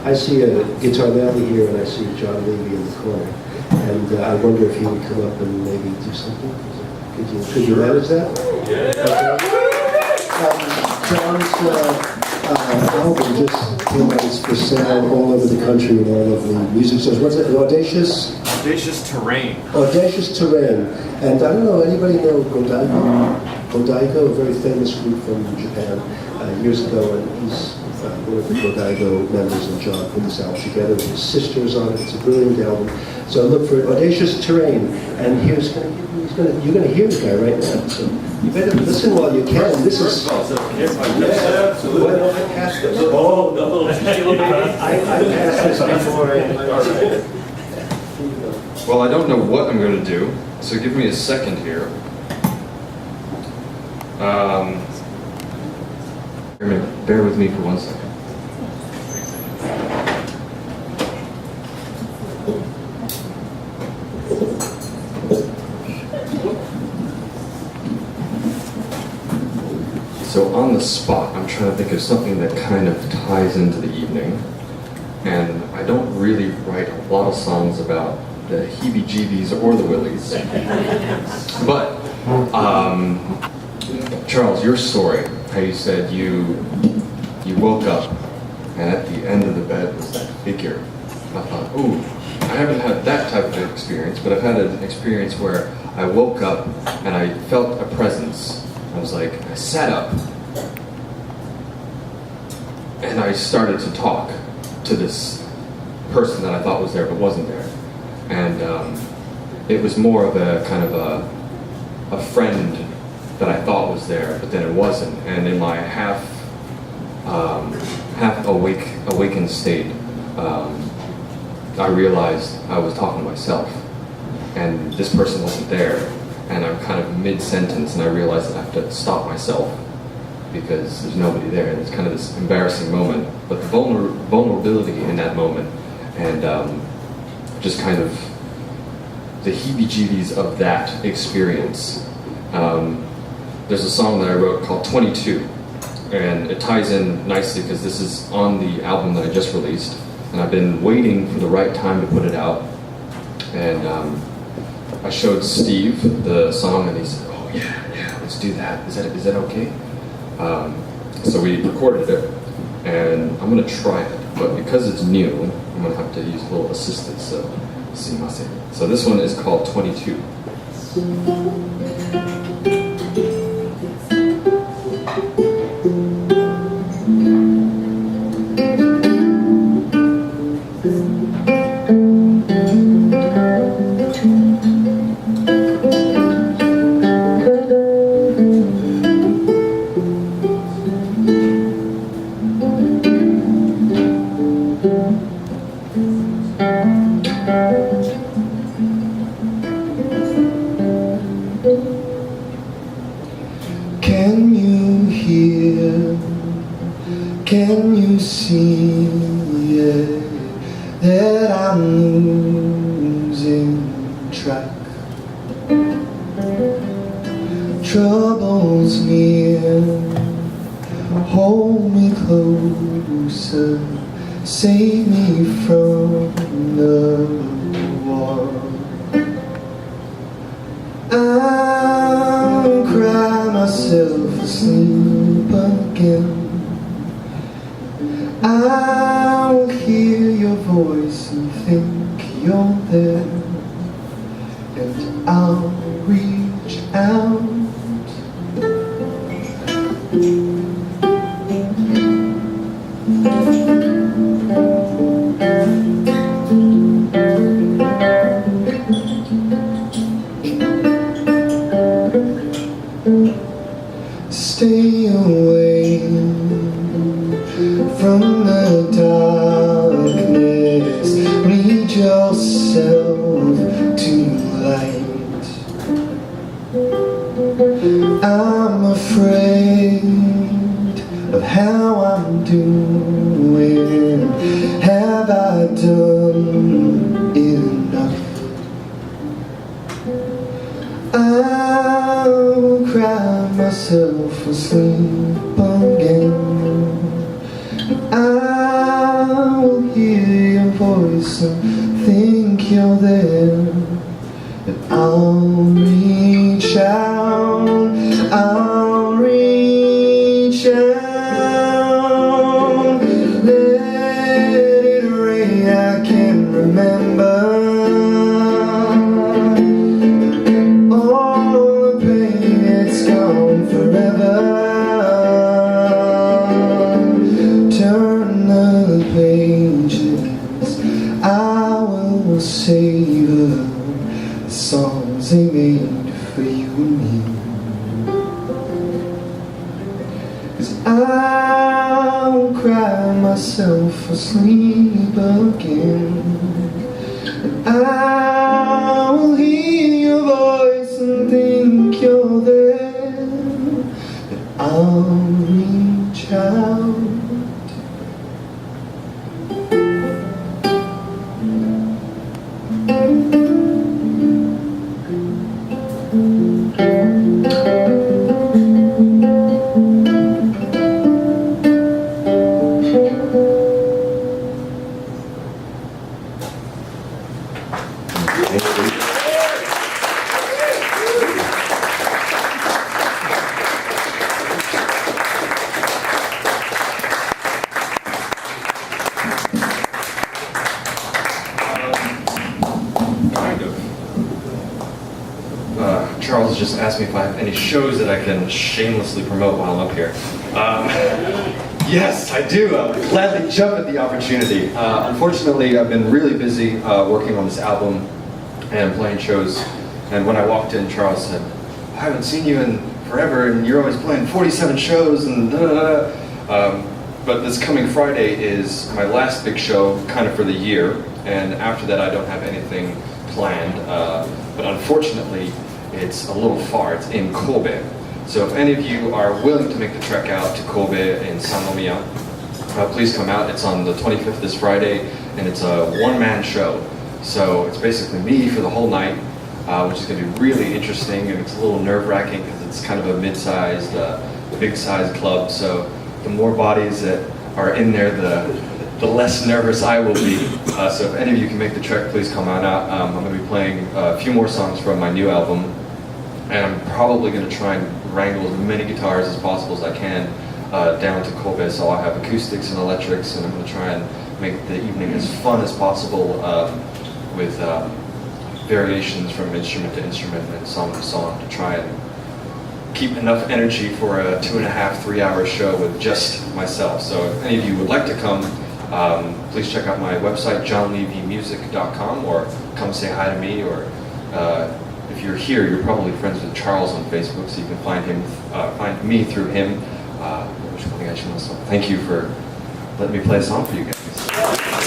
I see a guitar Levy here, and I see Jon Levy in the corner. And I wonder if he would come up and maybe do something. Could you manage that? Yeah. John's album just came out. It's for sale all over the country in all of the music stores. What's it? Audacious Terrain. Audacious Terrain. And I don't know, anybody know Godiva? Godiva, a very famous group from Japan years ago, and he's one of the Godiva members, and John put this album together with his sisters on it. It's a brilliant album. So look for it, Audacious Terrain. And you're going to hear the guy right now. So you better listen while you can. This is... Absolutely. I passed this. Oh, the little I passed this before. Well, I don't know what I'm going to do, so give me a second here. Bear with me for 1 second. So on the spot, I'm trying to think of something that kind of ties into the evening. And I don't really write a lot of songs about the heebie-jeebies or the willies. But, Charles, your story, how you said you woke up and at the end of the bed was that figure. I thought, ooh, I haven't had that type of experience, but I've had an experience where I woke up and I felt a presence. I was like, I sat up and I started to talk to this person that I thought was there but wasn't there. And it was more of a kind of a friend that I thought was there, but then it wasn't. And in my half awakened state, I realized I was talking to myself, and this person wasn't there. And I'm kind of mid-sentence, and I realized that I have to stop myself because there's nobody there. And it's kind of this embarrassing moment, but the vulnerability in that moment, and just kind of the heebie-jeebies of that experience. There's a song that I wrote called 22, and it ties in nicely because this is on the album that I just released, and I've been waiting for the right time to put it out. And I showed Steve the song, and he said, "Oh yeah, let's do that. Is that okay?" So we recorded it, and I'm gonna try it, but because it's new, I'm gonna have to use a little assistance. So, sumimasen. So this one is called 22. Can you hear, can you see it, that I'm losing track? Troubles near, hold me closer, save me from the war. I'll cry myself asleep again. I'll hear your voice and think you're there, and I'll reach out. Stay away from the darkness, lead yourself to light. I'm afraid of how I'm doing. Have I done enough? I'll cry myself asleep again. I'll voice and think you're there, and I'll reach out, I'll reach out, let it rain. I can remember all the pain, it's gone forever. Turn the pages, I will savor the songs they made for you and me. 'Cause I'll cry myself asleep again, and I will hear your voice and think you're there, and I'll reach out. Charles just asked me if I have any shows that I can shamelessly promote while I'm up here. Yes, I do. I would gladly jump at the opportunity. Unfortunately, I've been really busy working on this album and playing shows. And when I walked in, Charles said, "I haven't seen you in forever, and you're always playing 47 shows." And but this coming Friday is my last big show, kind of for the year. And after that, I don't have anything planned. But unfortunately, it's a little far. It's in Kobe. So if any of you are willing to make the trek out to Kobe in Sannomiya, please come out. It's on the 25th this Friday, and it's a one-man show. So it's basically me for the whole night, which is going to be really interesting, and it's a little nerve-wracking because it's kind of a mid-sized, big-sized club. So the more bodies that are in there, the less nervous I will be. So if any of you can make the trek, please come on out. I'm going to be playing a few more songs from my new album, and I'm probably going to try and wrangle as many guitars as possible as I can down to Kobe. So I'll have acoustics and electrics, and I'm going to try and make the evening as fun as possible with variations from instrument to instrument and song to song to try and keep enough energy for a 2.5, 3-hour show with just myself. So if any of you would like to come, please check out my website, jonlevymusic.com, or come say hi to me, or if you're here, you're probably friends with Charles on Facebook, so you can find me through him. Thank you for letting me play a song for you guys.